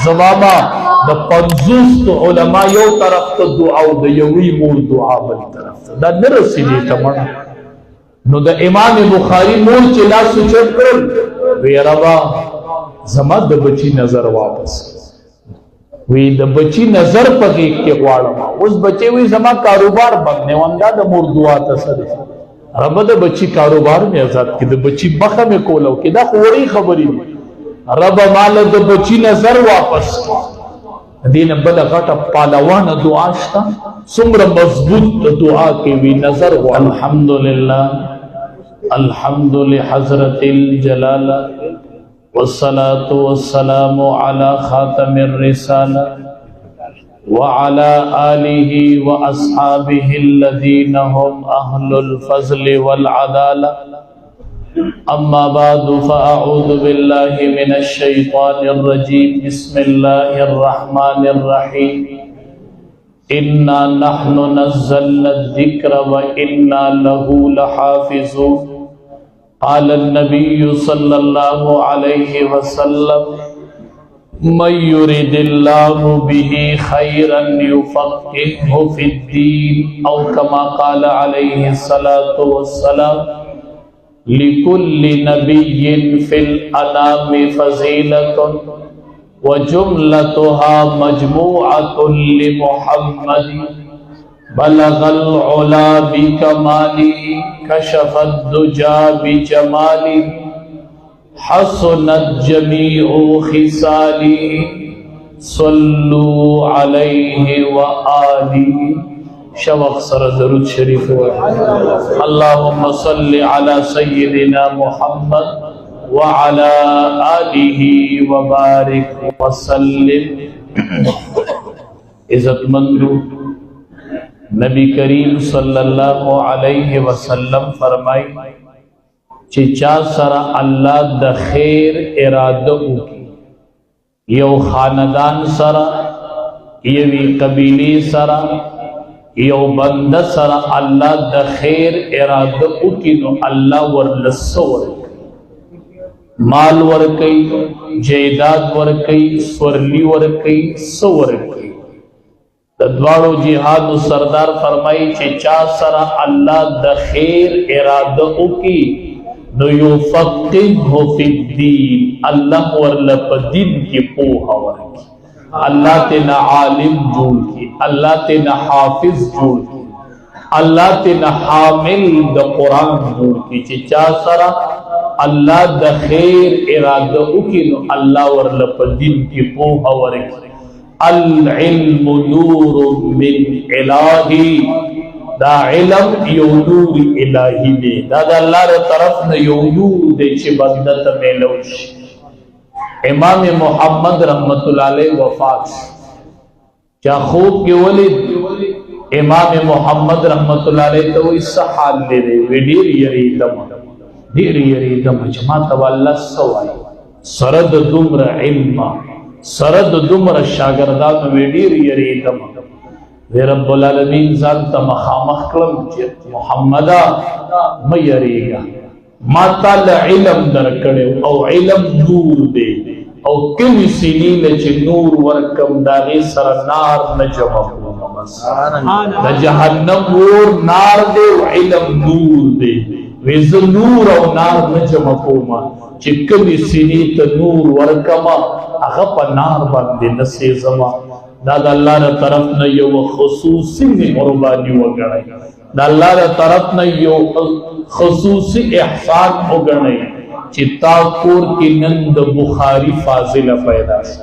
زماما د 50 علما یو طرف ته دعا او د یوې مور دعا بل طرف ته دا نه رسېږي ته مړه. نو د امام بخاري مور چې لاس اوچت کړل وی ربا زما د بچی نظر واپس وی د بچی نظر پکې کې غواړم. اوس بچي وی زما کاروبار بند نه وندا د مور دعا ته سره رب د بچی کاروبار مې آزاد کړي د بچی مخه مې کولو کې دا خوري خبرې دي. رب مال د بچی نظر واپس دین بل غټه پالوانه دعا شته څومره مضبوط دعا کې وی نظر. الحمدلله الحمد لحضرت الجلالة والصلاة والسلام على خاتم الرسالة وعلى آله وأصحابه الذين هم أهل الفضل والعدالة. أما بعد فأعوذ بالله من الشيطان الرجيم. بسم الله الرحمن الرحيم. إنا نحن نزلنا الذكر وإنا له لحافظون. قال النبي صلى الله عليه وسلم من يرد الله به خيرا يفقهه في الدين أو كما قال عليه الصلاة والسلام. لكل نبي في الأنام فضيلة وجملتها مجموعة لمحمد. بلغ العلا بكماله كشف الدجى بجماله حسنت جميع خصاله. صلوا عليه وآله. شوق سر درود شریف اللهم صل على سيدنا محمد وعلى آله وبارك وسلم. عزت مندو نبی کریم صلی اللہ علیہ وسلم فرمائی چې چا سره الله د خیر اراده وکړي یو خاندان سره یوی قبیله سره یو بند سره الله د خیر اراده وکړي نو الله ورلسو مال ورکي جیداد ورکي سورلی ورکي سو ورکي. د دوارو جهاد سردار فرمایي چې چا سره الله د خیر اراده وکړي نو یفقهه فی الدین الله ورله په دین کې پوهه ورکړي. الله تینا عالم جوړ کړي الله تینا حافظ جوړ کړي الله تینا حامل د قرآن جوړ کړي. چې چا سره الله د خیر اراده وکړي نو الله ورله په دین کې پوهه ورکړي. العلم نور من الہی. دا علم یو نور الہی دی دا دا اللہ را طرف نا یو نور دی چه بندت میلوش. امام محمد رحمت اللہ علیہ وفات چا خوب کے ولد امام محمد رحمت اللہ علیہ تو اس حال لے دے وی دیر یریدم جماعت واللہ سوائی سرد دمر علم سرد دمر شاگردان ویډیر یریدم وی رب العالمین ځان ته مخامخ کړم چې محمدا مې یریږه ما تعالی علم درکړو او علم نور دی او کمی سینې چې نور ورکم داغه سره نار نه جمع کوم. د جهنم ور نار دی او علم نور دی وی ز نور او نار نه جمع کوم چې کمی سینې ته نور ورکما هغه په نار باندې نسې زما. دا د الله تر طرف نه یو خصوصي قرباني وګڼي د الله تر طرف نه یو خصوصي احسان وګڼي چې تا کور کې نن د بخاری فاضله پیدا شي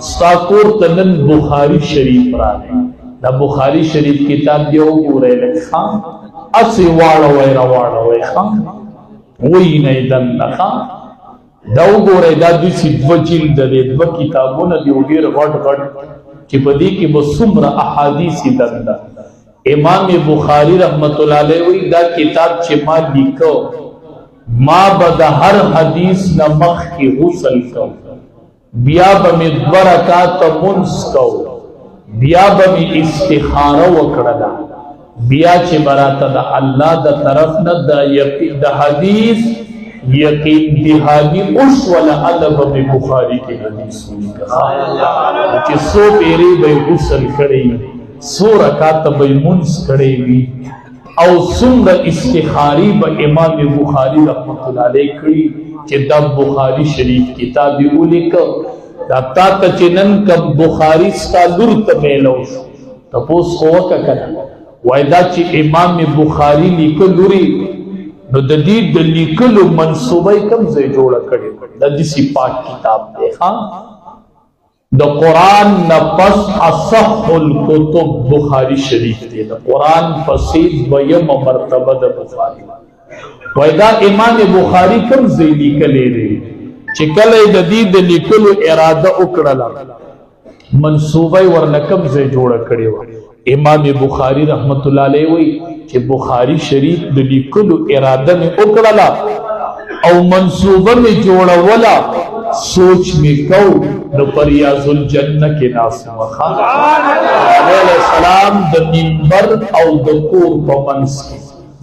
ستا کور ته نن بخاری شریف راغی. دا بخاری شریف کتاب دی وګورئ لکه اسی واړوي راوړوي خان وای نه دنه خان دا وګورئ دا د څه وجیل د دې کتابونو دی ډیر غټ غټ چې په دې کې به څومره احادیث دي. امام بخاری رحمت الله علیه وی دا کتاب چې ما لیکو ما به د هر حدیث نه مخ کې غسل کو بیا به مې 2 رکعات منځ کو بیا به مې استخاره وکړه بیا چې براته د الله د طرف نه د حدیث یقین دہانی اس والا ادب میں بخاری کے حدیث ہوئی کہا کہ سو پیرے بے غسل کھڑے سو رکعت بے منس کھڑے بھی او سمر استخاری با امام بخاری رحمت اللہ علیہ کھڑی کہ دا بخاری شریف کتابی اولی کا دا تا تچنن کا بخاری ستا لرت میلوش تپوس خواہ کا کنا وائدہ چی امام بخاری لکل لری نو د دې د لیکلو منصوبه کم ځای جوړه کړې د دې پاک کتاب دی د قرآن نه پس اصح الکتب بخاری شریف دی د قرآن پسې دویمه مرتبه د بخاری وای دا امام بخاری کم ځای لیکلی دی چې کله د دې د لیکلو اراده وکړله منصوبه ورنه کم ځای جوړه کړې وه امام بخاری رحمت اللہ علیہ وی کہ بخاری شریف د لیکلو اراده میں اکڑلا او منصوبہ میں جوڑا ولا سوچ میں کو نو پریاض الجنہ کے ناس مخا علیہ السلام د منبر او د کور پمنس کی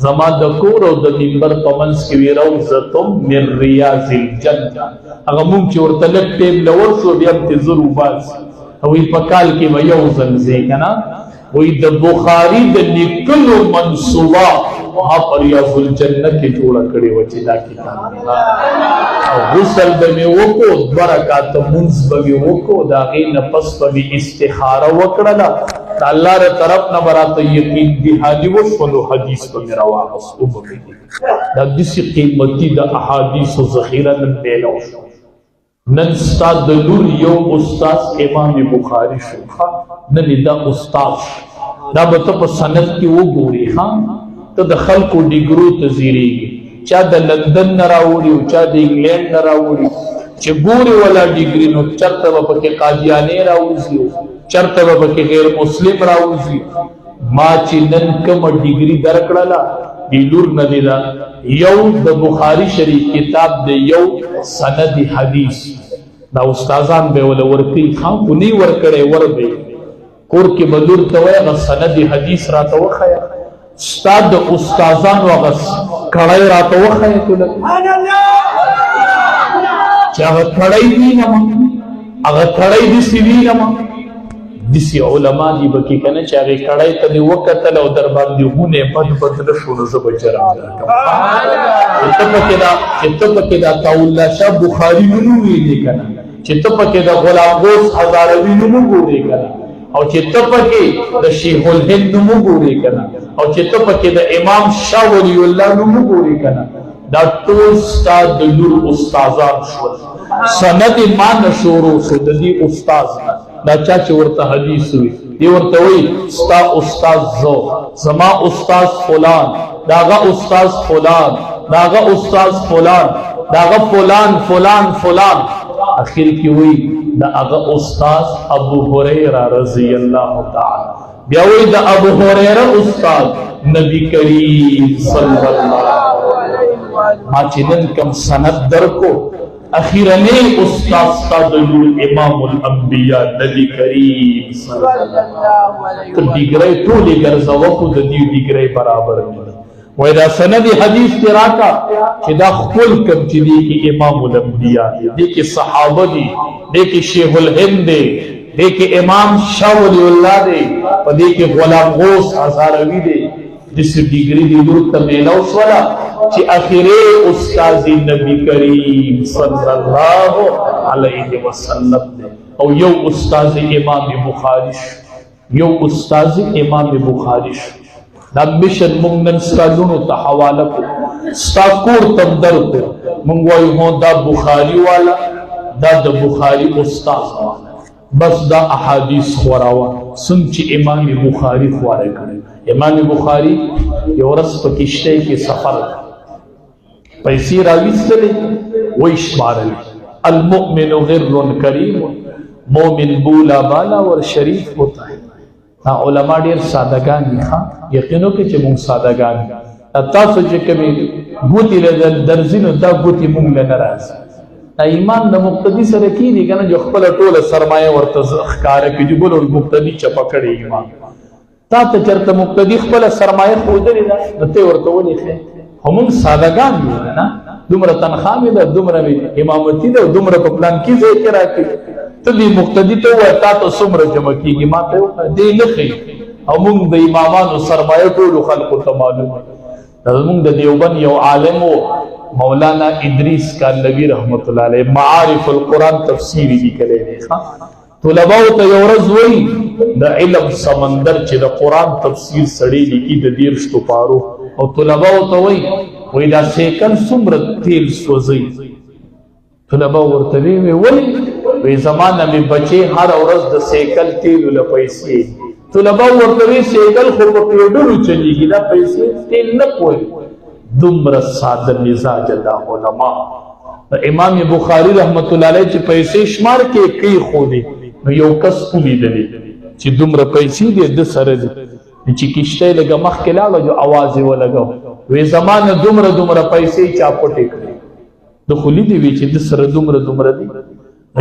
زما د کور او د منبر پمنس کی وی روزتم من ریاض الجنہ اگر مونږ چې ورته لږ ټیم لور شو بیا ته ضرور باز او په کال کې به یو ځل ځای کنه وی د بخاری د لیکلو منصوبه ما پریاض الجنہ کې جوړه کړې و چې دا کتاب او غسل به مې وکړو دوه رکعاته مونځ به مې وکړو د هغې نه پس به مې استخاره وکړله د الله ر طرف نه به راته یقین دهاني وشوه نو حدیث به مې راواغست او به مې دا داسې قیمتي د احادیثو ذخیره نن میلاو شو نن ستا د لور یو استاذ امام بخاری شو نن دا استاذ دا به ته په سند کې وګورې ته د خلکو ډیګرو ته زیریږي چا د لندن نه راوړي او چا د انګلینډ نه راوړي چې ګورې ولا ډیګري نو چرته به پکې قادیانې راوځي چرته به پکې غیر مسلم راوځي ما چې نن کومه ډیګري درکړله دی لور نه دی دا یو د بخاری شریف کتاب دی یو سند حدیث دا استادان به ول ورکی خان کو نی ور کړي ور به کور کې بدور ته وای غ سند حدیث راته وخیا استاد استادان وغس کړای راته وخیا ته سبحان الله چا کړای دی نه هغه کړای دی سی وی نه دسی علماء دی بکی کنه چې هغه کړای ته دی وکتل او در باندې هونه بد بدل شو نو زب چرام چې پکې دا تاولا شاه بخاری نو ویلي کنه چې پکې دا غلام غوث هزاروی نو ګوري کنه او چې پکې د شیخ الهند نو ګوري کنه او چې پکې د امام شاه ولی الله نو ګوري کنه دا ټول استاد د نور استادان شو سند ما نشورو شو د دې استاد دا چا چې ورته حدیث وي دی ورته وي ستا استاد زو زما استاد فلان داغه استاد فلان داغه استاد فلان داغه فلان فلان فلان اخر کی وی دا هغه استاد ابو هريره رضی الله تعالی بیا وی دا ابو هريره استاد نبی کریم صلی الله علیه وسلم ما چې نن کوم سند درکو اخیرنے استاد استادلول امام الانبیاء نبی کریم صلی اللہ علیہ وسلم دیگرے ٹولی گرزوکو دا دیو دیگرے برابر ملی ویدہ سند حدیث تراکا کہ دا خپل کم چی دیکی امام الانبیاء دیکی صحابہ دیکی شیخ الہند دیکی امام شاہ ولی اللہ دے دیکی غلام غوث ہزاروی دے جس ڈگری دی دور تمیلو سولا چی اخیرے استاذ نبی کریم صلی اللہ علیہ وسلم دے او یو استاذ امام بخاریش یو استاذ امام بخاریش دا مشن مونگن سکالونو تا حوالہ کو ستاکور تندر کو منگوائی ہوں دا بخاری والا دا بخاری استاذ والا بس دا احادیث خوراوا سنچی امام بخاری خوارے کرے امام بخاری یو رس پا کشتے کے سفر پیسی راویز لے ویش بارل المؤمن غر کریم مومن بولا بالا ور شریف ہوتا ہے علماء دیر سادگان خواہ یقینو کہ چھ مونگ سادگان تاسو چھ کمی گوتی لدن درزینو دا گوتی مونگ لنراز ایمان دا مقتدی سرکی دی کنا جو خپل طول سرمایہ ورطا اخکارکی جو بلو مقتدی چپا کڑی ایمان تا تا چرتا مقتدی خپل سرمایہ خودری دا نتے ورطا ولی خیر ہمون سادگان دیو نا دومره تنخواه مې ده، دومره مې امامتي ده، دومره په پلان کې ځای کې راکړي. ته دې مقتدي ته ووایه تا ته څومره جمع کېږي، ما ته ووایه دې نه ښیي. او موږ د امامانو سرمایه ټولو خلقو ته معلومه. زموږ د دیوبند یو عالم و مولانا ادریس کالنوی رحمت الله علیه، معارف القرآن تفسیری لیکلی دی. طلباو ته یو ورځ وایي د علم سمندر چې د قرآن تفسیر سړی لیکي د 30 پارو، او طلباو ته وایي دا سیکل څومره تیل سوځوي. طلباو ورته وایي ولې؟ زمانه مې بچې هر ورځ د سیکل تیلو له پیسې. طلباو ورته وایي سیکل خو په پیډلو چلیږي، دا پیسې تیل نه کوي. دومره ساده مزاج دا علما. امام بخاری رحمت الله علیه چې پیسې شمار کې کوي خو دی، نو یو کس ولیدلی چې دومره پیسې دي د سره دي، چې کشته لګه مخکې لاړه جو आवाज یې ولګاو، وې زمانه دومره پیسې چا پټې کړې. د خو لیدي وی چې د سره دومره دي.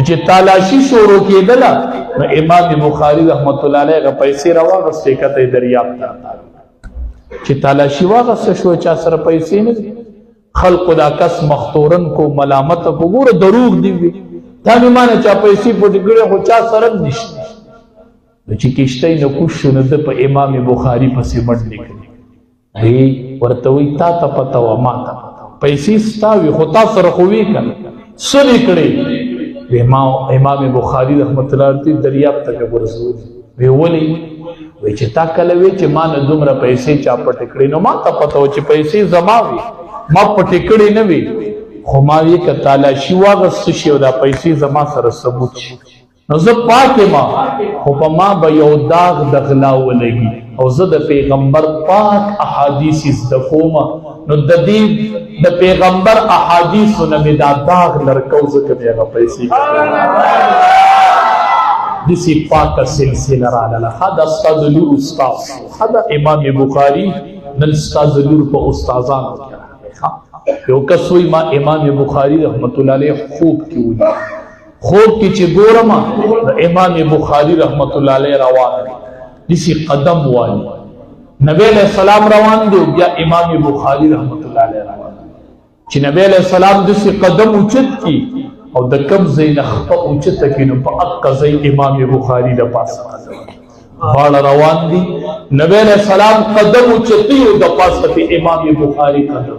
چې تالاشي شروع کېدله نو امام بخاری رحمت الله علیه پیسې راواغستې کته دریاب ته. چې تالاشي واغسته شو چا سره پیسې نه دي، خلق دا کس مختورن کو ملامت کو ګوره دروغ دی وی دا مې مانه چا پیسې پټې کړې خو چا سره نشته. چې کشته نه کوشو نه د په امام بخاری پسې منډې کړې. هی ورته وی تا ته پته و ما ته پیسې ستاوي خو تا سره خو وی کنه سړي کړې. امام بخاری رحمت الله علیه دریاب ته ورسول وی ولي؟ وی چې تا کله وی چې ما نه دومره پیسې چا پټې کړې، نو ما ته پته و چې پیسې زما وي، ما پټې کړې نه وي، خو ما وی که تالاشي واغسته شي او دا پیسې زما سره ثبوت شي نو زه پاک ما، خو په ما به یو داغ د غلا ولګي او زه د پیغمبر پاک احادیث زده کوم، نو د دې د پیغمبر احادیثو نه مې دا داغ لرکو ځکه مې هغه پیسې دسی پاک سلسله راغله. دا استاد لور استاد دا امام بخاری نن استاد لور په استادانو کې. یو کس وی ما امام بخاری رحمت الله علیه خوب کې وی، خوب کې چې ګورم د امام بخاری رحمت الله علیه روان دسی قدم والی، نبی علیہ السلام روان دی بیا امام بخاری رحمت الله علیه روان. چې نبی علیہ السلام دسی قدم اوچت کی او د کم ځای نه خپه اوچته کړي نو په اقا ځای امام بخاری د پاسه باړه روان دي. نبی علیہ السلام قدم اوچتي او د پاسه په امام بخاری قدم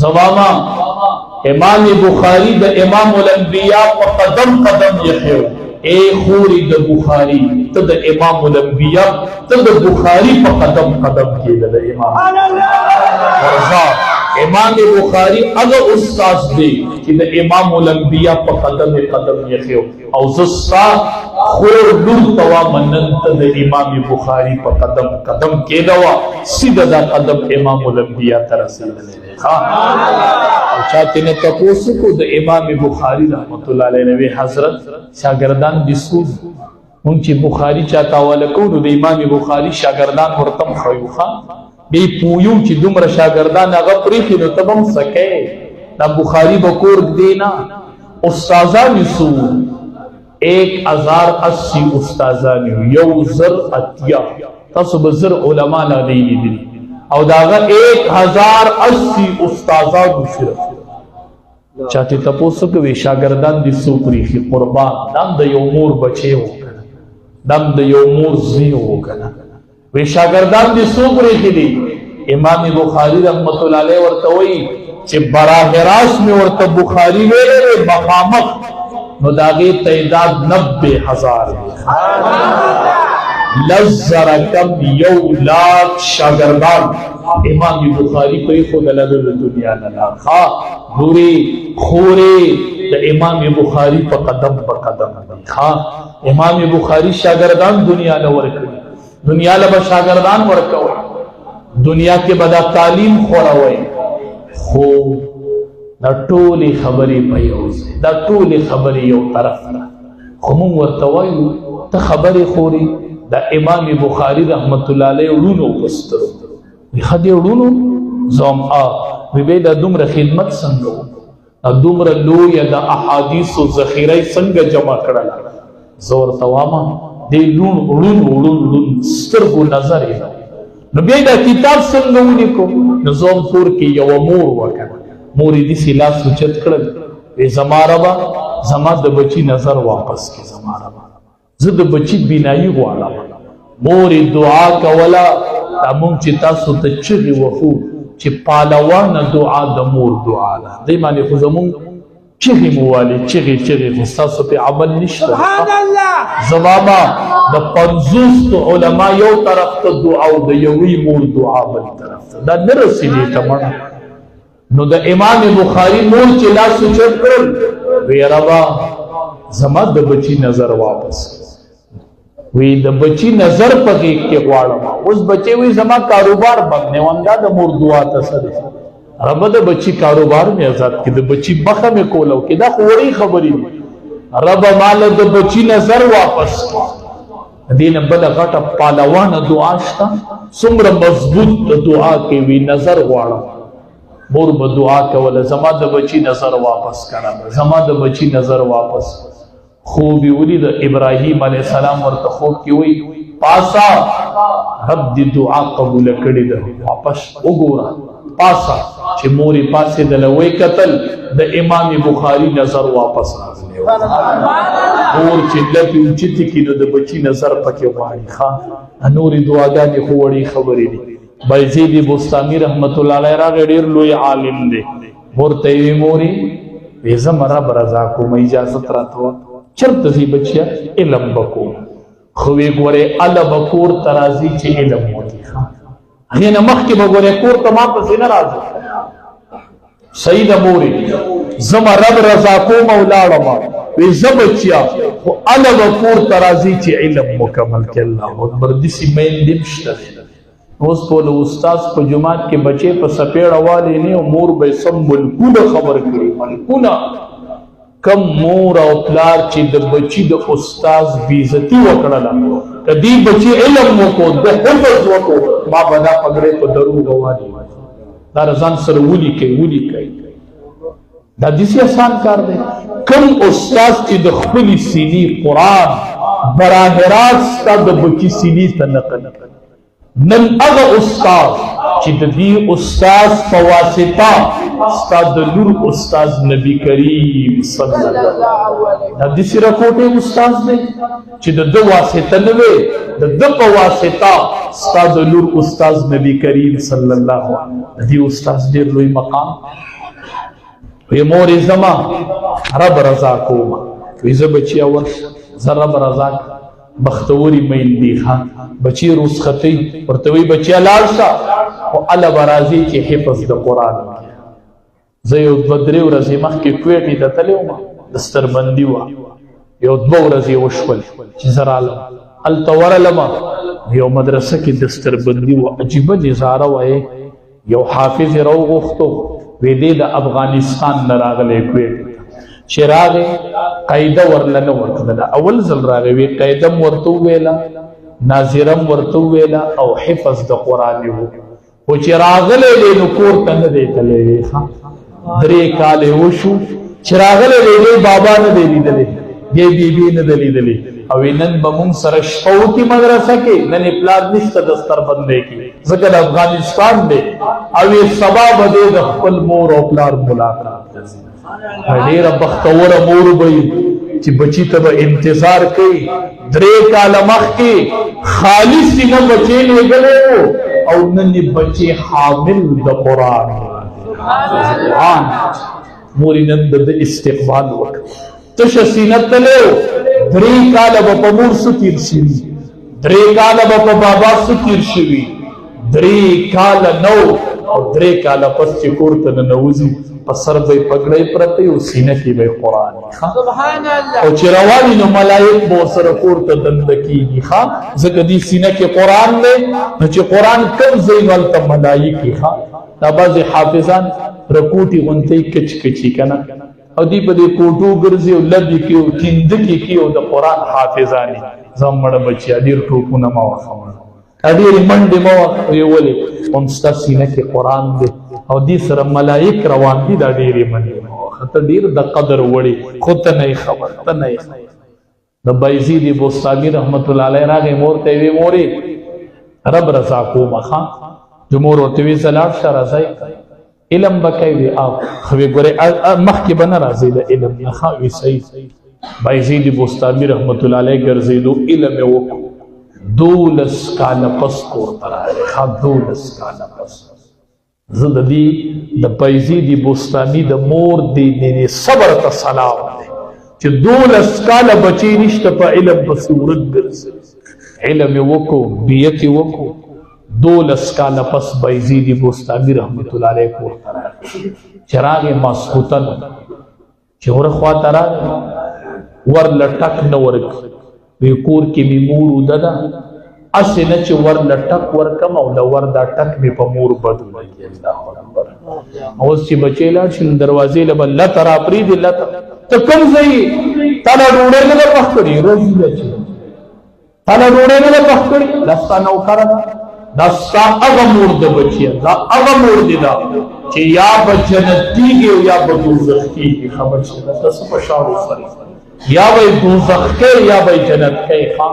زماما امام بخاری د امام الانبیاء په قدم یخیو. اے خوری د بخاری ته د امام الانبیاء ته د بخاری په قدم کېده د امام ورزا. امام بخاری اگر استاذ دی چې د امام الانبیاء په قدم یخیو او زستا خور لور توا منن ته د امام بخاری په قدم کېده وا سیده دا قدم امام الانبیاء ته رسیدلی. او چاته نه تاسو کو د امام بخاری رحمت الله علیه نبی حضرت شاگردان دي سود مونږ چې بخاری چاته حواله کوو د امام بخاری شاگردان ورته خيوخه بی پویو چې دومره شاگردان هغه پریخي نو تبم سکے دا بخاری بکور دینا. استازانی سو 1080 استازانی یو زر اتیا تاسو بزر علماء لا دیلی دی او داغه 1080 استازانو صرف چاته تاسو کوي شاگردان دي سو پریخي قربان دم د یو مور بچي وو دم د یو مور زی وو کنه وی شاگردان دي سو پریخي دي. امام بخاری رحمت الله علیه ورته وی چې براه راست میں ورته بخاری ویلې مخامخ نو داغه تعداد 90,000 لزر کم یو لاکھ شاگردان امام بخاری کوئی خود لدل دنیا لنا خواہ دوری خوری دا امام بخاری پا قدم خواہ امام بخاری شاگردان دنیا لورکوی دنیا لبا شاگردان ورکوی دنیا کے بدا تعلیم خوروی خو دا ټولی خبری پیوزی دا ټولی خبری یو طرف دا خمون ورتوائیو تا خبری خوری دا امام بخاری رحمت اللہ علیہ اڑونو بسترو خدی اڑونو زوم وی دا دومره خدمت څنګه دومره لوی دا احادیث او ذخیره څنګه جمع کړل زور تواما دی لون سترګو نظر یې نو بیا دا کتاب څنګه ولیکو نو زوم پور کې یو مور وکړه مور دې سلا سوچت کړل وې زما ربا زما د بچی نظر واپس کې زما ربا زه د بچی بینایی غواړم مور دعا کولا تمون چې تاسو ته چغې وخو چې پالوانه دعا د مور دعا ده دې باندې خو زمون چغې مو والي چغې خو ستاسو په عمل نشته سبحان الله زماما د 50 علما یو طرف ته دعا او د یوې مور دعا بل طرف ته دا نه رسېږي ته نو د امام بخاری مور چې لاس اوچت کړل وی ربا زما د بچی نظر واپس وی د بچی نظر پکې کې غواړم اوس بچي وی زما کاروبار بند نه وندا د مور دعا ته سره رب د بچی کاروبار می آزاد کې د بچی مخه می کولو کې دا خوري خبرې دي رب مال د بچی نظر واپس دین بل غټه پالوانه دعا شته څومره مضبوط دعا کې وی نظر غواړم مور به دعا کوله زما د بچی نظر واپس کړه زما د بچی نظر واپس خوب ولید ابراهیم علیہ السلام ورته خوب کې وی پاسا رب دې دعا قبول کړي ده واپس وګوره پاسا چې موري پاسه د لوي قتل د امام بخاری نظر واپس راغلی اور چې لپی اوچتی کې نو د بچی نظر پکې غواړي ښا نوري دعاګانې خو وړي خبرې دي بایزید بستامی رحمت الله علیه راغی ډیر لوی عالم دی ورته وی موري وې زما رب رضا کوم اجازه راته چرته زی بچیا علم بکو خو وی ګوره ال بکور ترازی چې علم وتی هغه نه مخ کې وګوره کور ته ما پسې نه راځي سید موري زما رب رضا کوم ولاړم وی زبچیا خو ال بکور ترازی چې علم مکمل ک الله اکبر دې سی مین دې مشته اوس په استاد په جماعت کې بچي په سپېړه والي نه مور به سم ملکونه خبر کړي ملکونه کم مور او پلار چې د بچی د استاد بیزتی وکړه کدی بچی علم وکړو د حفظ وکړو ما بنا پګړې په درو غوالي دا ځان سره ولي کوي دا دې آسان کار دی کم استاد چې د خپل سینې قران براه راست د بچی سینې ته نقل نن هغه استاد چې د دې استاد په واسطه استاد د نور استاد نبی کریم صلی الله علیه وسلم د سره کوټه استاد دی چې د دو واسطه نه وي د د په واسطه استاد د نور استاد نبی کریم صلی الله علیه وسلم دې استاد ډېر لوی مقام وي مور زما رب رضا کوم وي زه بچي اور زه رب رضا بختوري میل دی خان بچی روز خطی ورته وی بچی لاړ او الله برازي چې حفظ د قران زه یو بدري ورځې مخکې کوټې ته تلم دستربندي و یو دو ورځې وشول چې زراله التورلما یو مدرسه کې دستربندي و عجیب نظاره وای یو حافظ راوغختو وې دې د افغانستان نه راغلی کوټې چراغ قاعده ورلنه ورکړه اول ځل راغوي قاعده ورته ویلا ناظرم ورته ویلا او حفظ د قران وو او چراغله له نکور ته نه دیتلې ها درې کال وشو چراغله له بابا نه دی لیدلې دې بیبي نه دی لیدلې او نن بمون سره شپو کی مدرسه کې نن پلان نشته دستر بندې کې ځکه افغانستان دی او سبا بده د خپل مور او پلار ملاقات ډېر بختور مور وي چې بچی ته انتظار کوي درې کال مخکې خالص نه بچی لګلو او نن بچی حامل د قران مور نن د استقبال وکړ تش سینت له درې کال په مور سکیر شي درې کال په بابا سکیر شي درې کال نو او درې کال پس چې کوړه نه نوځي پسر به پګړې پرته او سینه کې به قران سبحان الله او چې رواني نو ملائک به سره کوړه دند کیږي ښا ځکه دې سینه کې قران نه چې قران کم زینول ته ملائک ښا دا بعض حافظان رکوټي غونتي کچ کچي کنه او دی په دې کوټو ګرځي او لدی کې او تیند کې او د قران حافظانی زمړ بچیا ډیر ټوپونه ما وخمه ډیر منډه ما ویولې اونستا سینه کې قران دی او دې سره ملائک روان دي دا ډېرې منډه خطر ډېر د قدر وړي خو ته نه خبر ته نه د بایزید بستامی رحمت الله علیه راغی مور ته وی موري رب رضا کو مخا جو مور ورته وی زلاړ شه راځي علم بکای وی او خوی ګوره مخکې به نه راځي د علم نه ښه وي صحیح بایزید بستامي رحمت الله علیه ګرځېدو علم یې وکړو 12 کاله پس کور ته راغی ښه 12 کاله پس زه د دې د بایزید بستامي د مور د صبر ته سلام دی چې 12 کاله بچی نشته په علم پسې ورک ګرځي علم یې وکړو بیت یې وکړو 12 کاله پس بایزید بستامي رحمت الله علیه کور ته راغی چې راغی ماسخوتن چې ورخوا ته راغی ورله ټک نه ورکړي وی کور کې مې مور وده ده اسې نه چې ورله ټک ورکم او د ور دا ټک مې په مور بد ولګي الله اکبر اوس چې بچی لاړ شي دروازې له بل لته راپرېږدي لته ته کوم ځای تا لا ډوډۍ نه ده پخ کړې رزیله چې تا لا ډوډۍ نه ده پخ کړې دا ستا نوکره ده دا ستا هغه مور ده بچیه دا هغه مور دې ده چې یا به جنت کېږي او یا به دوزخ کېږي خبر شي ده ته څه په شاړو فري یا به دوزخ کوي یا به جنت کوي ښه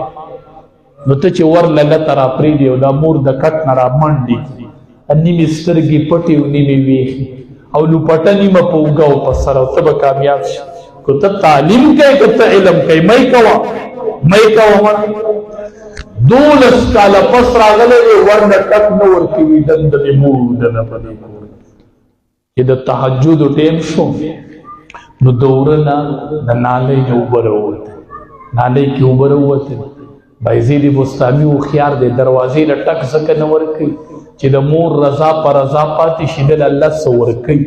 نو ته چې ورله لته راپرېږدي او دا مور د کټ نه رامنډي نیمې سترګې پټې او نیمې ویښې او لوپټه نیمه په اوږه او په سر او ته به کامیاب شي که ته تعلیم کوې که ته علم کوې می کوه 12 کاله پس راغلی دی ورله ټک نه ورکوي دنده دې مور ودنه په دې کور چې د تهجدو ټیم شو نو د وره نه د نالۍ نه اوبه راووتې نالۍ کې اوبه راووتې بایزید بستامي هوښیار دی دروازې له ټک ځکه نه ورکوي چې د مور رضا په رضا پاتې شي دل الله څه ورکوي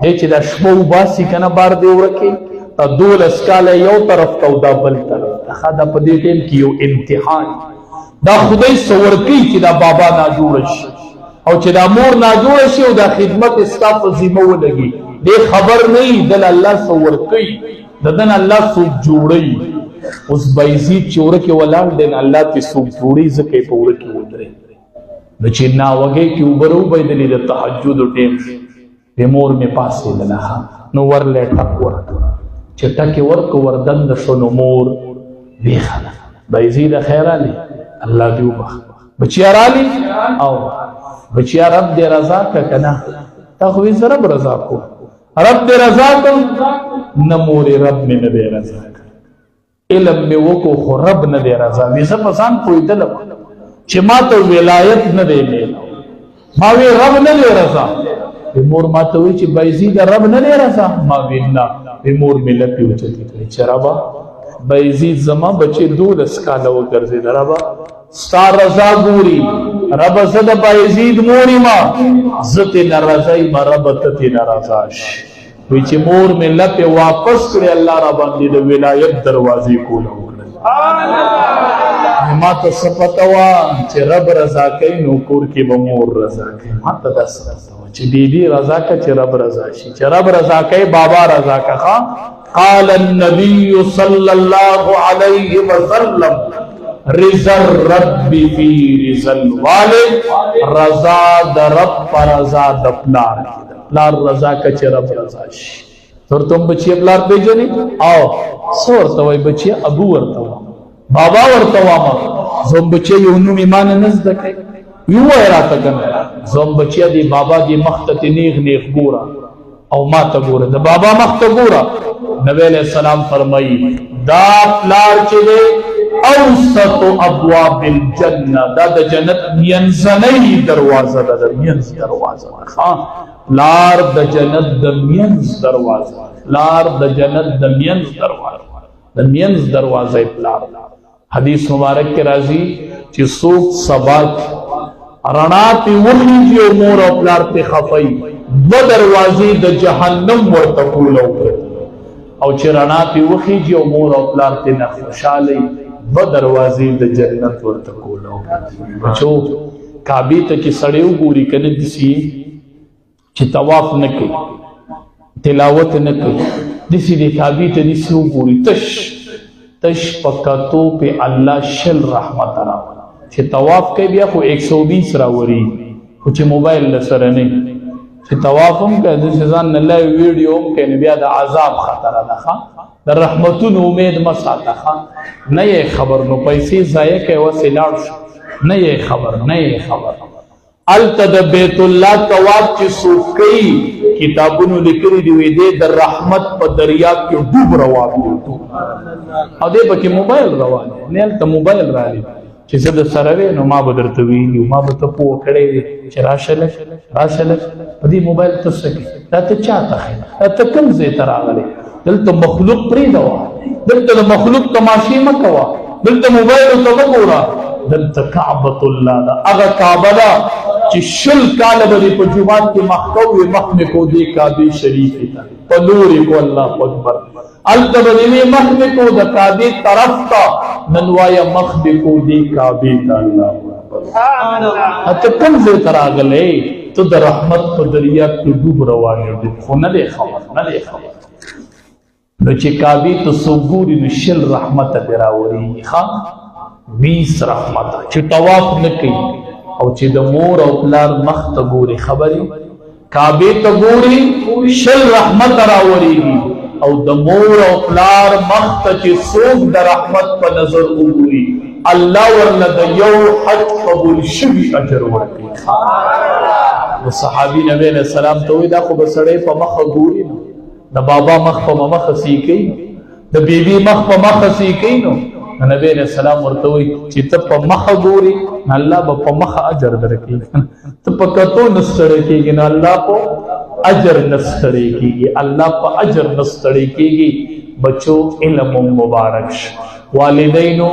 دی چې دا شپه وباسي که نه بار دی ورکوي دا 12 کاله یو طرف ته او دا بل طرف ته ښه دا په دې ټیم کې یو امتحان دا خدای څه ورکوي چې دا بابا ناجوړه شي او چې دا مور ناجوړه شي او دا خدمت ستا په ذمه ولګي دې خبر نه وي دل الله څه ورکوي د دن الله څوک جوړوي اوس بایزید چې وره کې ولاړ دی نه الله ترې څوک جوړوي ځکه یې په وره کې ودرېد نو چې ناوږی کې اوبه راوبهېدلې د تهجدو ټیم د مور مې پاڅېدله نو ورله یې ټک ورکړه چې ټک یې ورکړه وردنده شو نو مور ویښه ده بایزیده خیر رالې الله دې وبخ بچیا رالې او بچیا رب دې رضا که که نه تا خو زه رب رضا کو رب دې رضا کړ نه مورې رب مې نه دی رضا کړ علم مې وکړو خو رب نه دی رضا وي زه په ځان پوهېدلم چې ما ته ولایت نه دی میلاو ما وی رب نه دی رضا مور ما ته وی چې بایزید رب نه دی رضا ما وی نه مور مې لپې اوچتې کړې چې ربه بایزید زما بچې 12 کاله وګرځېده ربه ستا رضا ګوري ربه زه د بایزید مور یمه زه ترې ناراضه یم ربه ته ترې ناراضه شي وی چې مور مې لپې واپس کړې الله را باندې د ولایت دروازې کوله وکړل ما ته څه پته وه چې رب رضا کوي نو کور کې به مور رضا کوي ما ته دا څه پته وه چې بیبي رضا که چې رب رضا شي چې رب رضا کوي بابا رضا که قال النبي صلى الله عليه وسلم رضا الرب في رضا الوالد رضا د رب پر رضا د پلار پلار رضا که چې رب رضا شي ورته هم بچیه پلار پېژنې او څه ورته وایي بچیه ابو ورته وایي بابا ورته وامه زم بچی یو نوم ایمان نه زده کوي یو وای راته کنه زم بچی دی بابا دی مخ ته نیغ نیغ ګوره او ما ته ګوره د بابا مخ ته ګوره نبی علیہ السلام فرمایي دا پلار چې دی اوسط ابواب الجنه دا د جنت مینځنۍ دروازه ده د مینځ دروازه پلار د جنت د مینځ دروازه پلار د جنت د مینځ دروازه د مینځ دروازه پلار حدیث مبارک کے راضی چې څوک سبا رڼا پې وخیږي او مور او پلار پې خفوي دوه دروازې د جهنم ورته کوله وکړي او چې رڼا پې وخیږي او مور او پلار پې نه خوشحاله دوه دروازې د جنت ورته کوله وکړي بچو کعبې ته چې سړی وګوري که نه داسې چې طواف نه کوي تلاوت نه کوي داسې د کعبې ته داسې وګوري تش پکتو پہ اللہ شل رحمت راوړي چې طواف کوي بیا خو 120 راوړي خو چې موبایل لسره نه چې طواف هم کوي د ځان نه لای ویډیو هم کوي بیا د عذاب خطر ده د رحمتونو امید مساته نه یې خبر نو پیسې ضایع کوي وسه لاړ نه یې خبر الته د بیت الله طواف چې څوک کوي کتابونو لیکلي دي وي دی د رحمت په دریاب کې ډوب روان دی او دی پکې موبایل روان دی نه هلته موبایل راغلی چې زه د سره وې نو ما به درته ویلي ما به ته پوه کړی وې چې راشه لږ په دې موبایل ته څه کوې دا ته چا ته ښایي دا ته کوم ځای ته راغلی دلته مخلوق پرېږدوه دلته د مخلوق تماشې مه کوه دلته موبایلو ته مه ګوره دلته کعبة الله ده هغه کعبه ده چې شل کاله به دې په جومات کې مخ کوې مخ مې کو دې کعبې شریفې ته په لور یې کو الله اکبر هلته به دې مخ مې کو د کعبې طرف ته نن وایه مخ دې کو دې کعبې ته الله اکبر ته کوم ځای ته راغلی ته د رحمت په دریاب کې ډوب روان یې خو نه دی خبر نو چې کعبې ته څوک ګوري نو شل رحمته دې راورېږي 20 رحمت چې طواف نه کوي او چې د مور او پلار مخ ته ګوري خبرې کعبې ته ګوري شل رحمت راورېږي او د مور او پلار مخ ته چې څوک د رحمت په نظر وګوري الله ورله د یو حج قبول شوي اجر ورکوي نو صحابي نبی علیه السلام ته وایي دا خو به سړی په مخه ګوري نو د بابا مخ په مخه سیکي د بیبي مخ په مخه سیکي نو نبی علیہ السلام ورته وایي چې ته په مخه ګوري الله به په مخه اجر درکړي ته په کتو نه ستړی کېږي نو الله په اجر نه ستړی کېږي الله په اجر نه ستړی کېږي بچو علم مبارک شه والدینو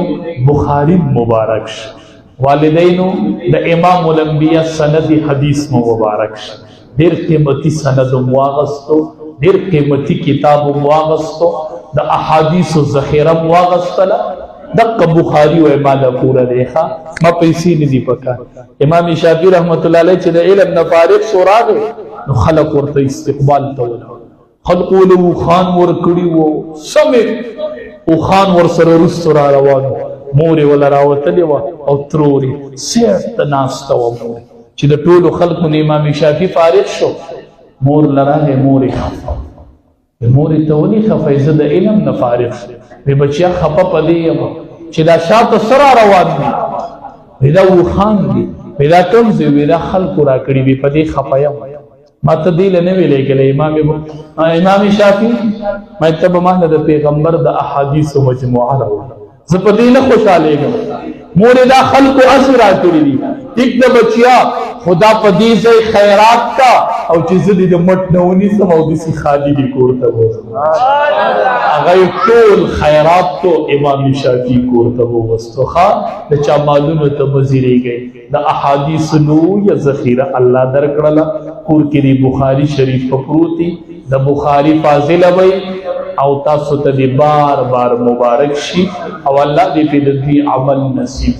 بخاری مبارک شه والدینو د امام الانبیاء سند حدیث مبارک شه ډېر قیمتي سند واغستو ډېر قیمتي کتاب واغستو د احادیث ذخیره واغستله دقه بخاری و مالا پورا دیکھا ما پیسې نه دي پکار امام شافعي رحمت الله علیه چې د علم نه فارغ شو راغی نو خلق ورته استقبال ته ولاړ خلق له خان ور کړي وو سمې او خان ور سره رسو را روان مور ولا راوتلی و او تروري سیرت ناسته و چې د ټولو خلقو نه امام شافعي فارغ شو مور لره مور خفه مور ته ولي خفه زه د علم نه فارغ وی بچیا خفه پدې یم چې دا شاته سره روان دي ودا و خان دي ودا کوم زه ودا خلق را کړی وی پدې خفه یم ما ته دی نه ویلې کله امام شافعي ما ته به ما د پیغمبر د احادیث مجموعه راوړل زه پدې نه خوشاله یم مور دا خلق اثر را کړی دي ټیک د بچیا خدا پدې ځای خیرات کا او چې زدي د مټ نونی سم او د سی خالی دی کورته و هغه ټول خیرات تو امام شافعي کورته و واستخا د چا مالونو ته مزيريږي د احادیث نو یا ذخیره الله درکړه کور کې دی بخاری شریف په پروتي د بخاری فاضله وي او تاسو ته دی بار بار مبارک شي او الله دې په دې عمل نصیب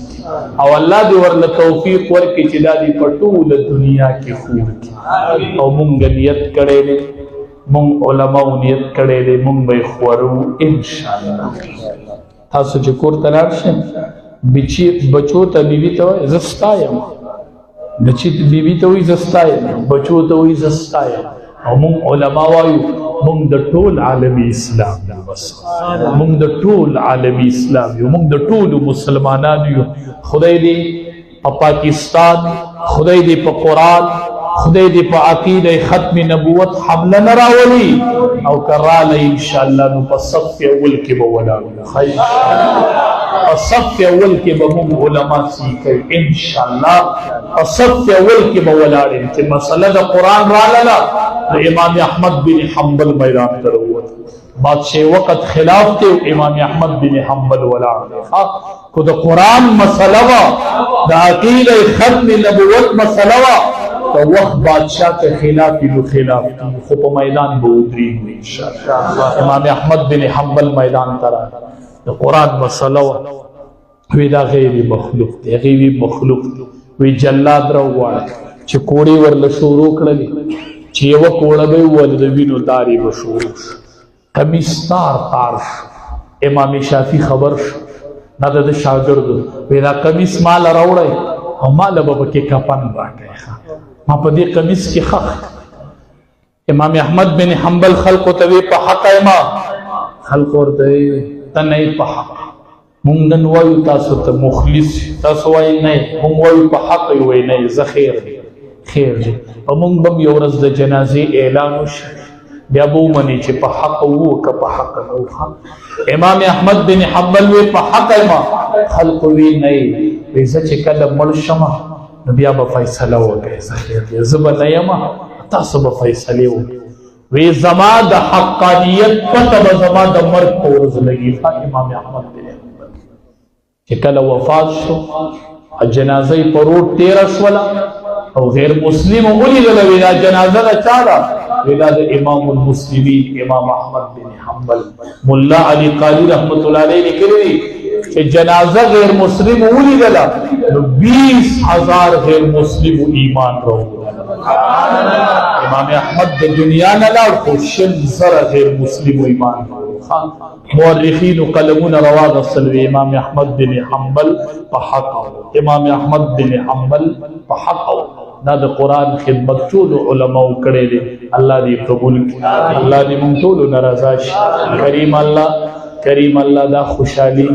او الله دې ورله توفیق ورکړي چې دا دې په ټوله دنیا کې خور کړي او مونږ نیت کړې دې مونږ علماء نیت کړې دې مونږ به خورو ان شاء الله تاسو چې کور ته لاړ شئ بچو ته بیبي ته وایي زستا یم بچی بیبي ته وایي زستا یم بچو ته وایي زستا یم او مونږ علماء وایو مونږ د ټول عالمي اسلام یو بس مونږ د ټول عالمي اسلام یو مونږ د ټول مسلمانانو یو خدای دې په پاکستان خدای دې په قرآن خدای دې په عقیده ختم نبوت حمله نه راولي او کراله ان شاء الله نو په صف اول کې به ولاړو خیر په صف اول کې به موږ علما سیکي ان شاء الله په صف اول کې به ولاړو چې مسله د قرآن رااله د امام احمد بن حنبل میدان ته وروت بادشاہ وقت خلاف ته امام احمد بن حنبل ولاړ کو د قرآن مسله وا د عقیده ختم نبوت مسله وا تو وقت بادشاہ کے خلاف خو په میدان به ودرېږو ان شاء الله امام احمد بن حنبل میدان ترا د قرآن مسله وا وی دا غیر مخلوق دی غیر مخلوق وی جلاد را وړ چې کوړي ورله شروع کړلې چې یو کوړه به ول د وینو داري به شروع کمیستار تار امام شافعي خبر نه د شاګرد وی دا کمیس مال راوړی او مال به کې کفن راکړي ما په دې کمیس کې حق امام احمد بن حنبل خلق ته په حق ما خلق ورته تنه په حق مونږ نن وایو تاسو ته مخلص تاسو وای نه مونږ وایو په حق وای نه ذخیره خیر دی په مونږ به یو ورځ د جنازې اعلان وشي بیا به ومني چې په حق وو که په حق نه وو. امام احمد بن حنبل وی په حق ما خلق وی نه وی زه چې کله مړ شم نو بیا به فیصله وکړي زه به نه یم تاسو به فیصلې وکړي وی زما د حقانیت پته به زما د مرګ په ورځ لګي. امام احمد بن حنبل چې کله وفات شو جنازه یې په روډ تېره شوله او غیر مسلم ولیدله وی دا جنازه د چا ده وی دا د امام المسلمین امام احمد بن حنبل. ملا علی قاری رحمت الله علیه لیکلی دی چې جنازه غیر مسلم ولیدله نو 20,000 غیر مسلم ایمان راوړل. امام احمد د دنیا نه لاړ خو 100,000 غیر مسلم ایمان راوړل. مورخین قلمونه راواغستل وی امام احمد بن حنبل په حق امام احمد بن حنبل په حق دا د قرآن خدمت ټول علماء کړي دي. الله دې قبول کړي الله دې مونږ ټول ناراضه شي. کریم الله دا خوشحالي